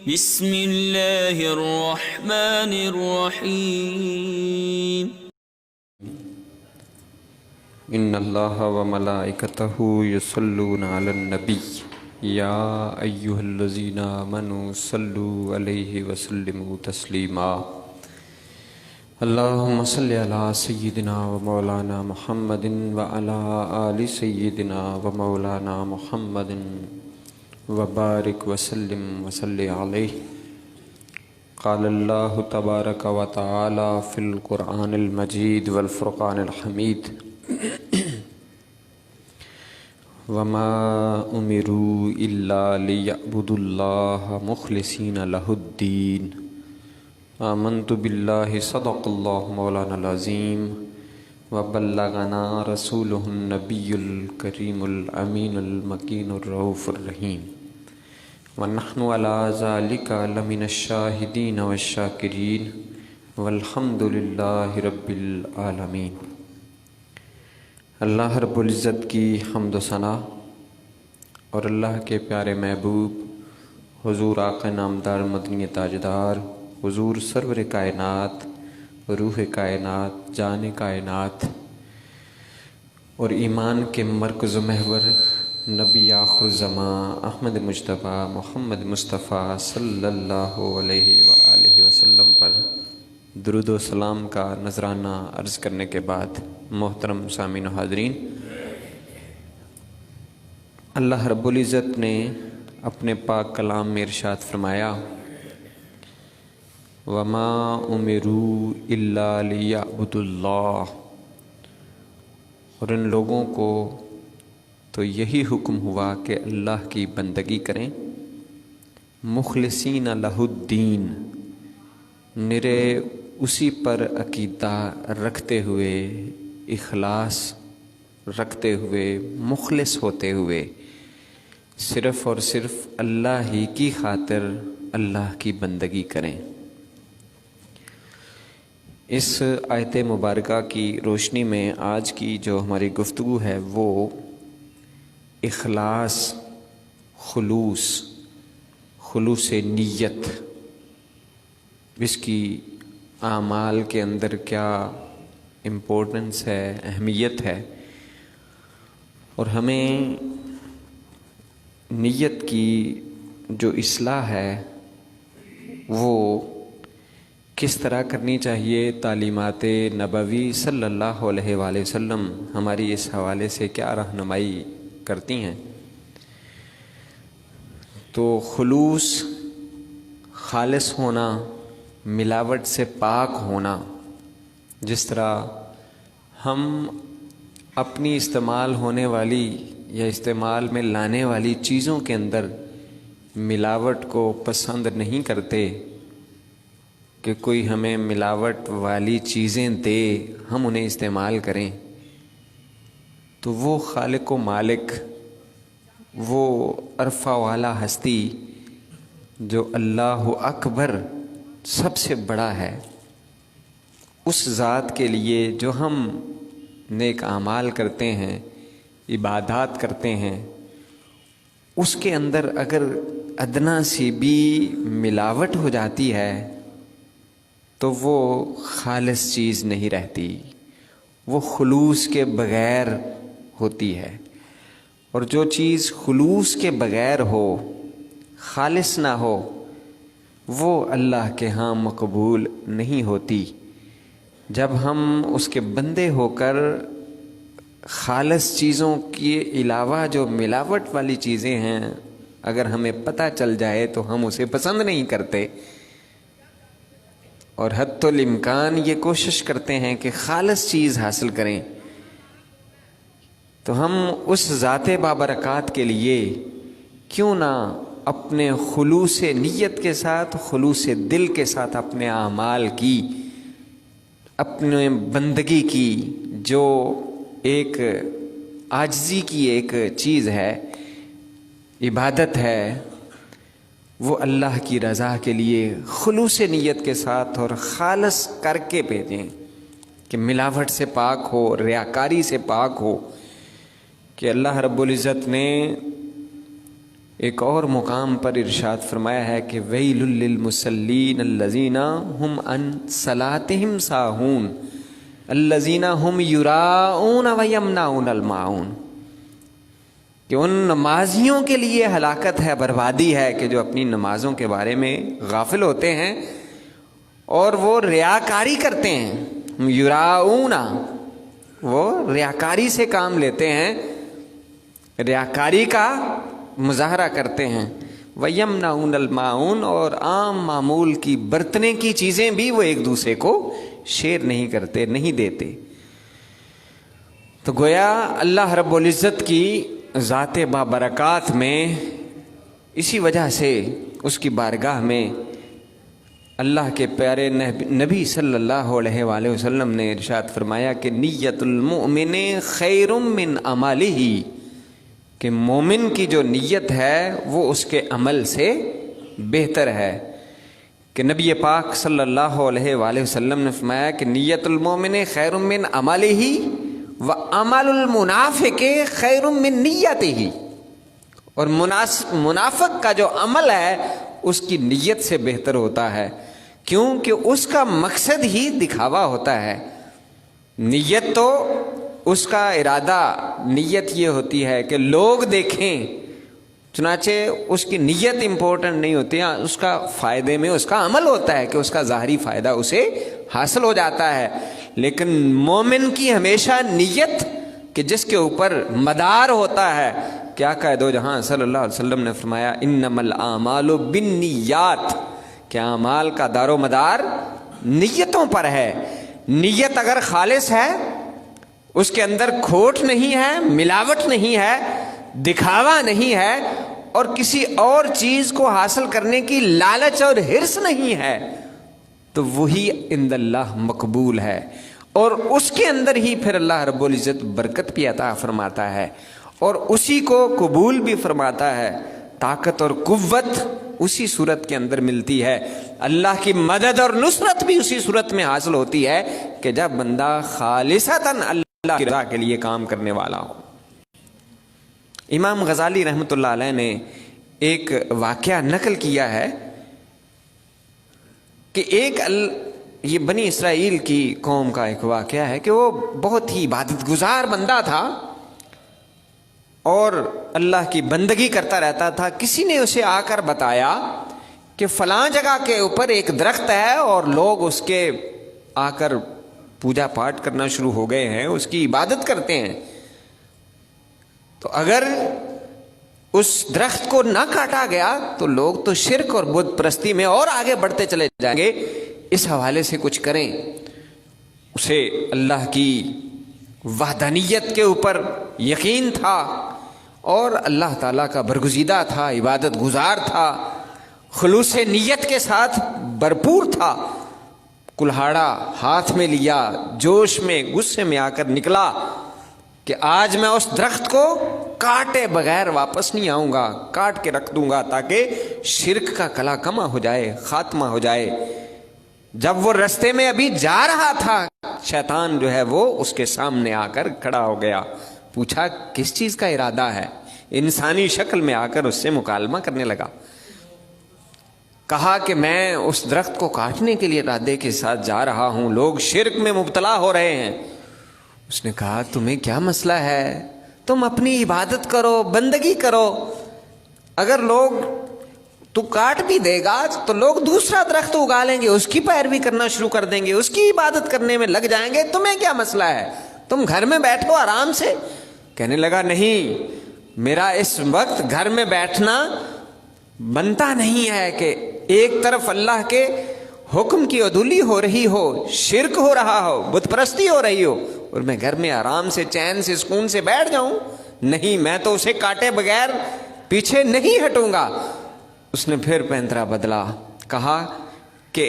بسم اللہ الرحمن الرحیم ان اللہ وملائکتہ یصلون علی النبی یا ایہا الذین آمنوا صلوا علیہ وسلموا تسلیما اللہم صلی علی سیدنا و مولانا محمد وعلی آل سیدنا و مولانا محمد وبارک وسلم وصلی علیہ قال اللہ تبارک و تعالی فی القرآن المجید والفرقان الحمید وما امروا الا لیعبدوا اللہ مخلصین لہ الدین آمنت باللہ صدق اللہ مولانا العظیم وبلغنا رسولہ النبی الکریم الامین المکین الرؤوف الرحیم ونحن علی ذلک لمن الشاہدین والشاکرین والحمد للہ رب العالمین۔ اللہ رب العزت کی حمد و ثنا اور اللہ کے پیارے محبوب حضور آقا نامدار مدنی تاجدار حضور سرور کائنات روح کائنات جان کائنات اور ایمان کے مرکز و محور نبی آخر زمان احمد مجتبیٰ محمد مصطفیٰ صلی اللہ علیہ وآلہ وسلم پر درود و سلام کا نذرانہ عرض کرنے کے بعد محترم سامعین و حاضرین، اللہ رب العزت نے اپنے پاک کلام میں ارشاد فرمایا وما امروا الا لیعبدوا اللہ، اور ان لوگوں کو تو یہی حکم ہوا کہ اللہ کی بندگی کریں، مخلصین لہ الدین، نرے اسی پر عقیدہ رکھتے ہوئے، اخلاص رکھتے ہوئے، مخلص ہوتے ہوئے، صرف اور صرف اللہ ہی کی خاطر اللہ کی بندگی کریں۔ اس آیت مبارکہ کی روشنی میں آج کی جو ہماری گفتگو ہے وہ اخلاص، خلوص نیت، اس کی اعمال کے اندر کیا امپورٹنس ہے، اہمیت ہے، اور ہمیں نیت کی جو اصلاح ہے وہ کس طرح کرنی چاہیے۔ تعلیمات نبوی صلی اللہ علیہ وآلہ وسلم ہماری اس حوالے سے کیا رہنمائی کرتی ہیں۔ تو خلوص، خالص ہونا، ملاوٹ سے پاک ہونا، جس طرح ہم اپنی استعمال ہونے والی یا استعمال میں لانے والی چیزوں کے اندر ملاوٹ کو پسند نہیں کرتے کہ کوئی ہمیں ملاوٹ والی چیزیں دے ہم انہیں استعمال کریں، تو وہ خالق و مالک، وہ عرفہ والا ہستی جو اللہ اکبر سب سے بڑا ہے، اس ذات کے لیے جو ہم نیک اعمال کرتے ہیں، عبادات کرتے ہیں، اس کے اندر اگر ادنا سی بھی ملاوٹ ہو جاتی ہے تو وہ خالص چیز نہیں رہتی، وہ خلوص کے بغیر ہوتی ہے، اور جو چیز خلوص کے بغیر ہو، خالص نہ ہو، وہ اللہ کے ہاں مقبول نہیں ہوتی۔ جب ہم اس کے بندے ہو کر خالص چیزوں کے علاوہ جو ملاوٹ والی چیزیں ہیں اگر ہمیں پتہ چل جائے تو ہم اسے پسند نہیں کرتے، اور حتی الامکان یہ کوشش کرتے ہیں کہ خالص چیز حاصل کریں۔ تو ہم اس ذات بابرکات کے لیے کیوں نہ اپنے خلوص نیت کے ساتھ، خلوص دل کے ساتھ اپنے اعمال کی، اپنے بندگی کی جو ایک عاجزی کی ایک چیز ہے، عبادت ہے، وہ اللہ کی رضا کے لیے خلوص نیت کے ساتھ اور خالص کر کے بھیجیں، کہ ملاوٹ سے پاک ہو، ریاکاری سے پاک ہو، کہ اللہ رب العزت نے ایک اور مقام پر ارشاد فرمایا ہے کہ ویل للمصلین الذین هم عن صلاتهم ساہون الذین هم یراؤون ویمنعون الماعون، کہ ان نمازیوں کے لیے ہلاکت ہے، بربادی ہے کہ جو اپنی نمازوں کے بارے میں غافل ہوتے ہیں اور وہ ریاکاری کرتے ہیں۔ یراؤون، وہ ریاکاری سے کام لیتے ہیں، ریاکاری کا مظاہرہ کرتے ہیں۔ وَيَمْنَعُونَ الْمَاعُونَ، اور عام معمول کی برتنے کی چیزیں بھی وہ ایک دوسرے کو شیئر نہیں کرتے، نہیں دیتے۔ تو گویا اللہ رب العزت کی ذات بابرکات میں اسی وجہ سے اس کی بارگاہ میں اللہ کے پیارے نبی صلی اللہ علیہ وآلہ وسلم نے ارشاد فرمایا کہ نیت المؤمن خیر من عملہ، کہ مومن کی جو نیت ہے وہ اس کے عمل سے بہتر ہے۔ کہ نبی پاک صلی اللہ علیہ وآلہ وسلم نے فرمایا کہ نیت المؤمن خیر من عملہ وعمل المنافق خیر من نیتہ، اور منافق کا جو عمل ہے اس کی نیت سے بہتر ہوتا ہے، کیونکہ اس کا مقصد ہی دکھاوا ہوتا ہے۔ نیت تو اس کا ارادہ، نیت یہ ہوتی ہے کہ لوگ دیکھیں، چنانچہ اس کی نیت امپورٹنٹ نہیں ہوتی ہے، اس کا فائدے میں اس کا عمل ہوتا ہے کہ اس کا ظاہری فائدہ اسے حاصل ہو جاتا ہے۔ لیکن مومن کی ہمیشہ نیت کہ جس کے اوپر مدار ہوتا ہے، کیا آقا دو جہاں صلی اللہ علیہ وسلم نے فرمایا انما الاعمال بالنیات، کہ اعمال کا دار و مدار نیتوں پر ہے۔ نیت اگر خالص ہے، اس کے اندر کھوٹ نہیں ہے، ملاوٹ نہیں ہے، دکھاوا نہیں ہے، اور کسی اور چیز کو حاصل کرنے کی لالچ اور حرص نہیں ہے، تو وہی عند اللہ مقبول ہے، اور اس کے اندر ہی پھر اللہ رب العزت برکت بھی عطا فرماتا ہے، اور اسی کو قبول بھی فرماتا ہے۔ طاقت اور قوت اسی صورت کے اندر ملتی ہے، اللہ کی مدد اور نصرت بھی اسی صورت میں حاصل ہوتی ہے کہ جب بندہ خالصتاً اللہ کی رضا کے لیے کام کرنے والا ہو۔ امام غزالی رحمۃ اللہ علیہ نے ایک واقعہ نقل کیا ہے کہ یہ بنی اسرائیل کی قوم کا ایک واقعہ ہے کہ وہ بہت ہی عبادت گزار بندہ تھا اور اللہ کی بندگی کرتا رہتا تھا۔ کسی نے اسے آ کر بتایا کہ فلاں جگہ کے اوپر ایک درخت ہے اور لوگ اس کے آ کر پوجا پاٹ کرنا شروع ہو گئے ہیں، اس کی عبادت کرتے ہیں، تو اگر اس درخت کو نہ کاٹا گیا تو لوگ تو شرک اور بت پرستی میں اور آگے بڑھتے چلے جائیں گے۔ اس حوالے سے کچھ کریں۔ اسے اللہ کی وحدانیت کے اوپر یقین تھا اور اللہ تعالیٰ کا برگزیدہ تھا، عبادت گزار تھا، خلوص نیت کے ساتھ بھرپور تھا۔ کلہاڑا ہاتھ میں لیا، جوش میں غصے میں آ کر نکلا کہ آج میں اس درخت کو کاٹے بغیر واپس نہیں آؤں گا، کاٹ کے رکھ دوں گا تاکہ شرک کا کلا کما ہو جائے، خاتمہ ہو جائے۔ جب وہ رستے میں ابھی جا رہا تھا، شیطان جو ہے وہ اس کے سامنے آ کر کھڑا ہو گیا، پوچھا کس چیز کا ارادہ ہے، انسانی شکل میں آ کر اس سے مکالمہ کرنے لگا۔ کہا کہ میں اس درخت کو کاٹنے کے لیے ارادے کے ساتھ جا رہا ہوں، لوگ شرک میں مبتلا ہو رہے ہیں۔ اس نے کہا تمہیں کیا مسئلہ ہے، تم اپنی عبادت کرو، بندگی کرو، اگر لوگ تو کاٹ بھی دے گا تو لوگ دوسرا درخت اگا لیں گے، اس کی پیروی کرنا شروع کر دیں گے، اس کی عبادت کرنے میں لگ جائیں گے، تمہیں کیا مسئلہ ہے، تم گھر میں بیٹھو آرام سے۔ کہنے لگا نہیں، میرا اس وقت گھر میں بیٹھنا بنتا نہیں ہے کہ ایک طرف اللہ کے حکم کی عدولی ہو رہی ہو، شرک ہو رہا ہو، بت پرستی ہو رہی ہو، اور میں گھر میں آرام سے چین سے سکون سے بیٹھ جاؤں، نہیں، میں تو اسے کاٹے بغیر پیچھے نہیں ہٹوں گا۔ اس نے پھر پینترا بدلا، کہا کہ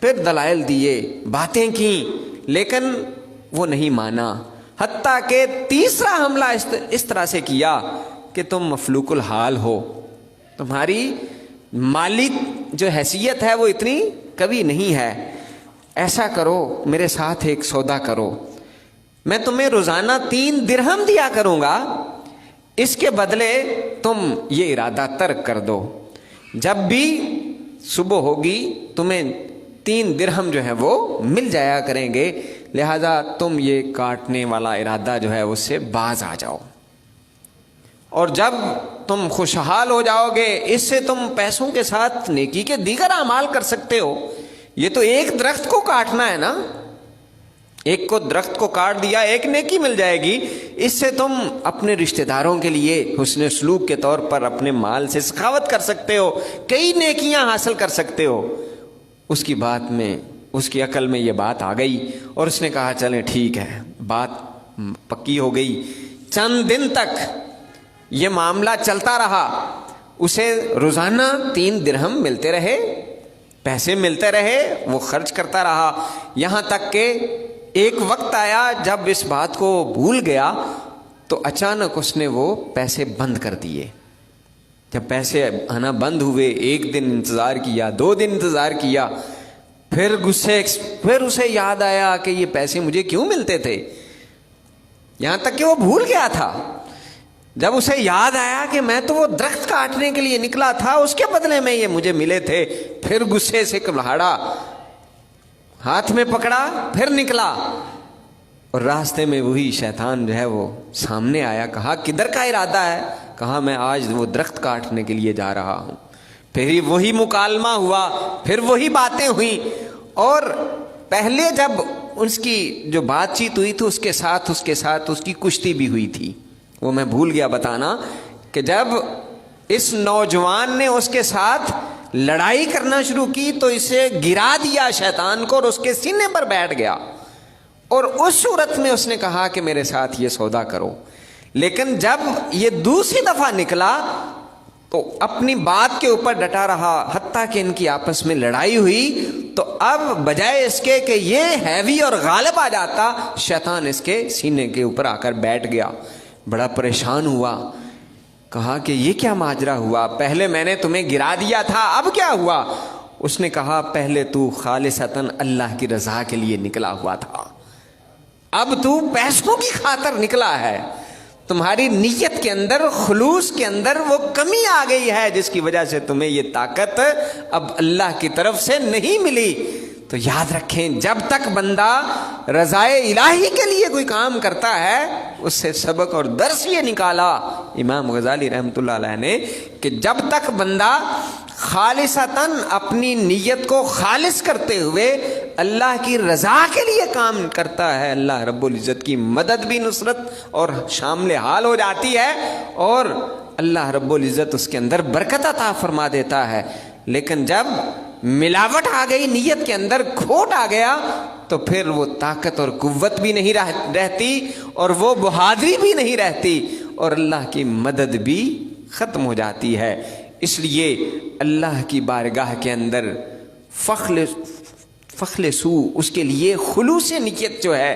پھر دلائل دیے، باتیں کی، لیکن وہ نہیں مانا، حتیٰ کہ تیسرا حملہ اس طرح سے کیا کہ تم مفلوق الحال ہو، تمہاری مالی جو حیثیت ہے وہ اتنی کبھی نہیں ہے، ایسا کرو میرے ساتھ ایک سودا کرو، میں تمہیں روزانہ 3 درہم دیا کروں گا، اس کے بدلے تم یہ ارادہ ترک کر دو، جب بھی صبح ہوگی تمہیں 3 درہم جو ہے وہ مل جایا کریں گے، لہذا تم یہ کاٹنے والا ارادہ جو ہے اس سے باز آ جاؤ، اور جب تم خوشحال ہو جاؤ گے اس سے تم پیسوں کے ساتھ نیکی کے دیگر اعمال کر سکتے ہو۔ یہ تو ایک درخت کو کاٹنا ہے نا، ایک کو درخت کو کاٹ دیا، ایک نیکی مل جائے گی، اس سے تم اپنے رشتہ داروں کے لیے حسن سلوک کے طور پر اپنے مال سے سخاوت کر سکتے ہو، کئی نیکیاں حاصل کر سکتے ہو۔ اس کی بات میں، اس کی عقل میں یہ بات آ گئی اور اس نے کہا چلیں ٹھیک ہے، بات پکی ہو گئی۔ چند دن تک یہ معاملہ چلتا رہا، اسے روزانہ 3 درہم ملتے رہے، پیسے ملتے رہے، وہ خرچ کرتا رہا، یہاں تک کہ ایک وقت آیا جب اس بات کو بھول گیا تو اچانک اس نے وہ پیسے بند کر دیے۔ جب پیسے آنا بند ہوئے، 1 دن انتظار کیا، 2 دن انتظار کیا، پھر اسے یاد آیا کہ یہ پیسے مجھے کیوں ملتے تھے، یہاں تک کہ وہ بھول گیا تھا۔ جب اسے یاد آیا کہ میں تو وہ درخت کاٹنے کے لیے نکلا تھا، اس کے بدلے میں یہ مجھے ملے تھے، پھر غصے سے کلہاڑا، ہاتھ میں پکڑا، پھر نکلا، اور راستے میں وہی شیطان جو ہے وہ سامنے آیا۔ کہا کدھر کا ارادہ ہے؟ کہا میں آج وہ درخت کاٹنے کے لیے جا رہا ہوں۔ پھر وہی مکالمہ ہوا، پھر وہی باتیں ہوئیں، اور پہلے جب اس کی جو بات چیت ہوئی تھی اس کے ساتھ اس کی کشتی بھی ہوئی تھی، وہ میں بھول گیا بتانا کہ جب اس نوجوان نے اس کے ساتھ لڑائی کرنا شروع کی تو اسے گرا دیا شیطان کو، اور اس کے سینے پر بیٹھ گیا، اور اس صورت میں اس نے کہا کہ میرے ساتھ یہ سودا کرو۔ لیکن جب یہ دوسری دفعہ نکلا تو اپنی بات کے اوپر ڈٹا رہا، حتیٰ کہ ان کی آپس میں لڑائی ہوئی، تو اب بجائے اس کے کہ یہ ہیوی اور غالب آ جاتا، شیطان اس کے سینے کے اوپر آ کر بیٹھ گیا۔ بڑا پریشان ہوا، کہا کہ یہ کیا ماجرا ہوا، پہلے میں نے تمہیں گرا دیا تھا، اب کیا ہوا؟ اس نے کہا پہلے تو خالصتاً اللہ کی رضا کے لیے نکلا ہوا تھا، اب تو پیسوں کی خاطر نکلا ہے، تمہاری نیت کے اندر، خلوص کے اندر وہ کمی آ گئی ہے جس کی وجہ سے تمہیں یہ طاقت اب اللہ کی طرف سے نہیں ملی۔ تو یاد رکھیں، جب تک بندہ رضائے الہی کے لیے کوئی کام کرتا ہے، اس سے سبق اور درس یہ نکالا امام غزالی رحمۃ اللہ علیہ نے کہ جب تک بندہ خالصتاً اپنی نیت کو خالص کرتے ہوئے اللہ کی رضا کے لیے کام کرتا ہے، اللہ رب العزت کی مدد بھی، نصرت اور شامل حال ہو جاتی ہے، اور اللہ رب العزت اس کے اندر برکت عطا فرما دیتا ہے۔ لیکن جب ملاوٹ آ گئی، نیت کے اندر کھوٹ آ گیا، تو پھر وہ طاقت اور قوت بھی نہیں رہتی، اور وہ بہادری بھی نہیں رہتی، اور اللہ کی مدد بھی ختم ہو جاتی ہے۔ اس لیے اللہ کی بارگاہ کے اندر فخلصو، اس کے لیے خلوص نیت جو ہے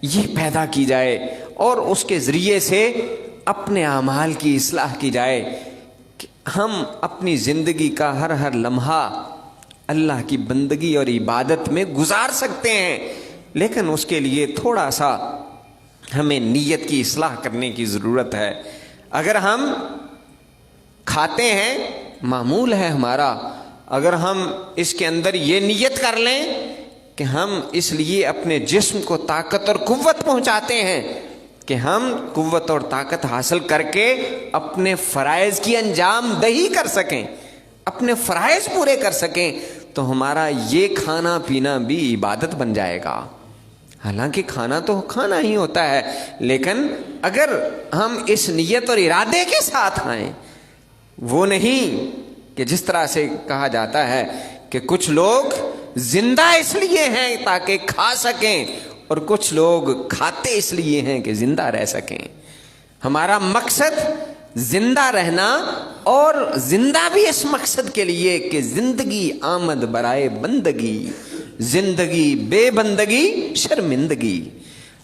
یہ پیدا کی جائے، اور اس کے ذریعے سے اپنے اعمال کی اصلاح کی جائے، کہ ہم اپنی زندگی کا ہر لمحہ اللہ کی بندگی اور عبادت میں گزار سکتے ہیں، لیکن اس کے لیے تھوڑا سا ہمیں نیت کی اصلاح کرنے کی ضرورت ہے۔ اگر ہم کھاتے ہیں، معمول ہے ہمارا، اگر ہم اس کے اندر یہ نیت کر لیں کہ ہم اس لیے اپنے جسم کو طاقت اور قوت پہنچاتے ہیں کہ ہم قوت اور طاقت حاصل کر کے اپنے فرائض کی انجام دہی کر سکیں، اپنے فرائض پورے کر سکیں، تو ہمارا یہ کھانا پینا بھی عبادت بن جائے گا۔ حالانکہ کھانا تو کھانا ہی ہوتا ہے، لیکن اگر ہم اس نیت اور ارادے کے ساتھ آئیں، وہ نہیں کہ جس طرح سے کہا جاتا ہے کہ کچھ لوگ زندہ اس لیے ہیں تاکہ کھا سکیں، اور کچھ لوگ کھاتے اس لیے ہیں کہ زندہ رہ سکیں۔ ہمارا مقصد زندہ رہنا، اور زندہ بھی اس مقصد کے لیے کہ زندگی آمد برائے بندگی، زندگی بے بندگی شرمندگی۔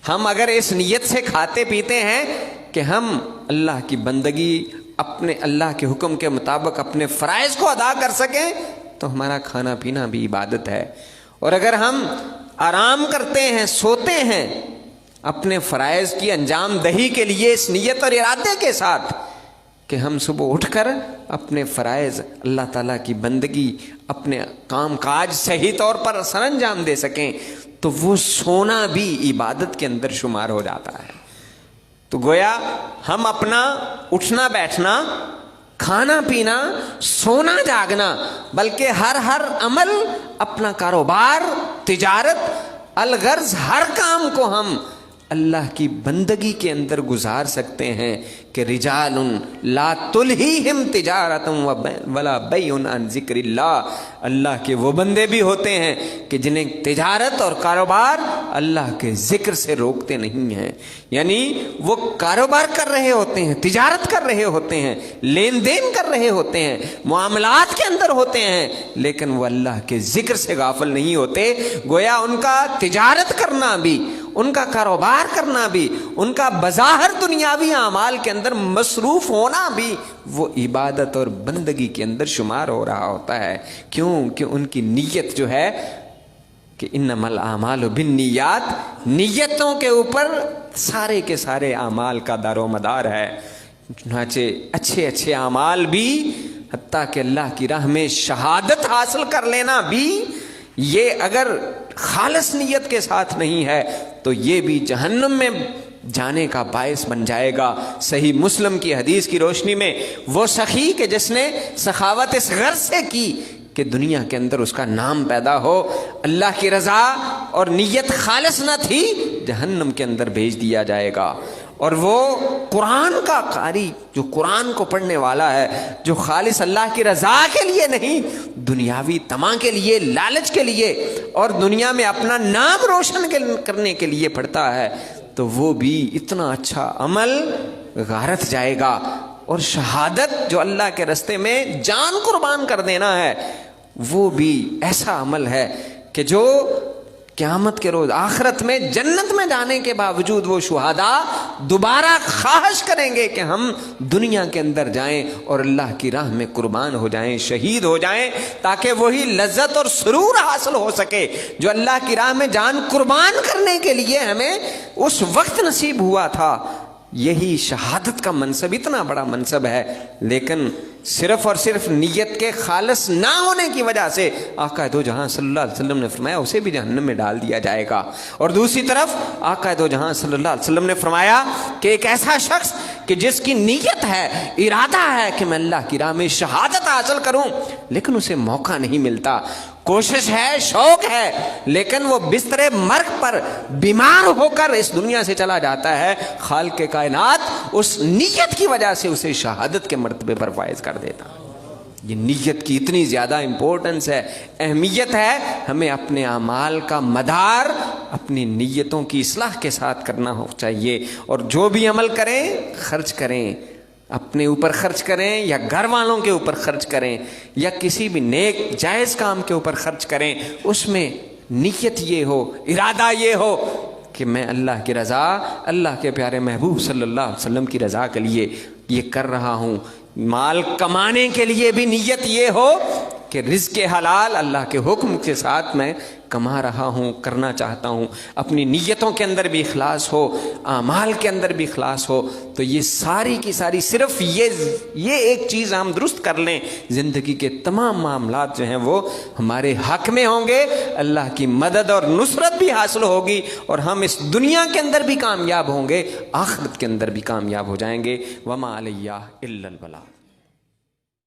ہم اگر اس نیت سے کھاتے پیتے ہیں کہ ہم اللہ کی بندگی، اپنے اللہ کے حکم کے مطابق اپنے فرائض کو ادا کر سکیں، تو ہمارا کھانا پینا بھی عبادت ہے۔ اور اگر ہم آرام کرتے ہیں، سوتے ہیں، اپنے فرائض کی انجام دہی کے لیے اس نیت اور ارادے کے ساتھ کہ ہم صبح اٹھ کر اپنے فرائض، اللہ تعالیٰ کی بندگی، اپنے کام کاج صحیح طور پر سر انجام دے سکیں، تو وہ سونا بھی عبادت کے اندر شمار ہو جاتا ہے۔ تو گویا ہم اپنا اٹھنا بیٹھنا، کھانا پینا، سونا جاگنا، بلکہ ہر عمل، اپنا کاروبار، تجارت، الغرض ہر کام کو ہم اللہ کی بندگی کے اندر گزار سکتے ہیں کہ رجال لا تلہیہم تجارت ولا بیع عن ذکر اللہ، اللہ کے وہ بندے بھی ہوتے ہیں کہ جنہیں تجارت اور کاروبار اللہ کے ذکر سے روکتے نہیں ہیں، یعنی وہ کاروبار کر رہے ہوتے ہیں، تجارت کر رہے ہوتے ہیں، لین دین کر رہے ہوتے ہیں، معاملات کے اندر ہوتے ہیں، لیکن وہ اللہ کے ذکر سے غافل نہیں ہوتے۔ گویا ان کا تجارت کرنا بھی، ان کا کاروبار کرنا بھی، ان کا بظاہر دنیاوی اعمال کے اندر مصروف ہونا بھی وہ عبادت اور بندگی کے اندر شمار ہو رہا ہوتا ہے۔ کیوں کہ ان کی نیت جو ہے کہ انما الاعمال بالنیات، نیتوں کے اوپر سارے کے سارے اعمال کا دار و مدار ہے۔ چنانچہ اچھے اچھے اعمال بھی، حتیٰ کہ اللہ کی راہ میں شہادت حاصل کر لینا بھی، یہ اگر خالص نیت کے ساتھ نہیں ہے تو یہ بھی جہنم میں جانے کا باعث بن جائے گا۔ صحیح مسلم کی حدیث کی روشنی میں وہ سخی کہ جس نے سخاوت اس غرض سے کی کہ دنیا کے اندر اس کا نام پیدا ہو، اللہ کی رضا اور نیت خالص نہ تھی، جہنم کے اندر بھیج دیا جائے گا۔ اور وہ قرآن کا قاری جو قرآن کو پڑھنے والا ہے، جو خالص اللہ کی رضا کے لیے نہیں، دنیاوی طمع کے لیے، لالچ کے لیے اور دنیا میں اپنا نام روشن کرنے کے لیے پڑھتا ہے، تو وہ بھی اتنا اچھا عمل غارت جائے گا۔ اور شہادت جو اللہ کے راستے میں جان قربان کر دینا ہے، وہ بھی ایسا عمل ہے کہ جو قیامت کے روز آخرت میں جنت میں جانے کے باوجود وہ شہداء دوبارہ خواہش کریں گے کہ ہم دنیا کے اندر جائیں اور اللہ کی راہ میں قربان ہو جائیں، شہید ہو جائیں، تاکہ وہی لذت اور سرور حاصل ہو سکے جو اللہ کی راہ میں جان قربان کرنے کے لیے ہمیں اس وقت نصیب ہوا تھا۔ یہی شہادت کا منصب اتنا بڑا منصب ہے، لیکن صرف اور صرف نیت کے خالص نہ ہونے کی وجہ سے آقا دو جہاں صلی اللہ علیہ وسلم نے فرمایا اسے بھی جہنم میں ڈال دیا جائے گا۔ اور دوسری طرف آقا دو جہاں صلی اللہ علیہ وسلم نے فرمایا کہ ایک ایسا شخص کہ جس کی نیت ہے، ارادہ ہے کہ میں اللہ کی راہ میں شہادت حاصل کروں، لیکن اسے موقع نہیں ملتا، کوشش ہے، شوق ہے، لیکن وہ بستر مرگ پر بیمار ہو کر اس دنیا سے چلا جاتا ہے، خالق کائنات اس نیت کی وجہ سے اسے شہادت کے مرتبے پر فائز کر دیتا۔ یہ نیت کی اتنی زیادہ امپورٹنس ہے، اہمیت ہے، ہمیں اپنے اعمال کا مدار اپنی نیتوں کی اصلاح کے ساتھ کرنا ہو چاہیے، اور جو بھی عمل کریں خرچ کریں، اپنے اوپر خرچ کریں یا گھر والوں کے اوپر خرچ کریں یا کسی بھی نیک جائز کام کے اوپر خرچ کریں، اس میں نیت یہ ہو، ارادہ یہ ہو کہ میں اللہ کی رضا، اللہ کے پیارے محبوب صلی اللہ علیہ وسلم کی رضا کے لیے یہ کر رہا ہوں۔ مال کمانے کے لیے بھی نیت یہ ہو کہ رزق حلال اللہ کے حکم کے ساتھ میں کما رہا ہوں، کرنا چاہتا ہوں، اپنی نیتوں کے اندر بھی اخلاص ہو، اعمال کے اندر بھی اخلاص ہو، تو یہ ساری کی ساری صرف یہ ایک چیز ہم درست کر لیں، زندگی کے تمام معاملات جو ہیں وہ ہمارے حق میں ہوں گے، اللہ کی مدد اور نصرت بھی حاصل ہوگی، اور ہم اس دنیا کے اندر بھی کامیاب ہوں گے، آخرت کے اندر بھی کامیاب ہو جائیں گے۔ وما علیہ الا البلاغ۔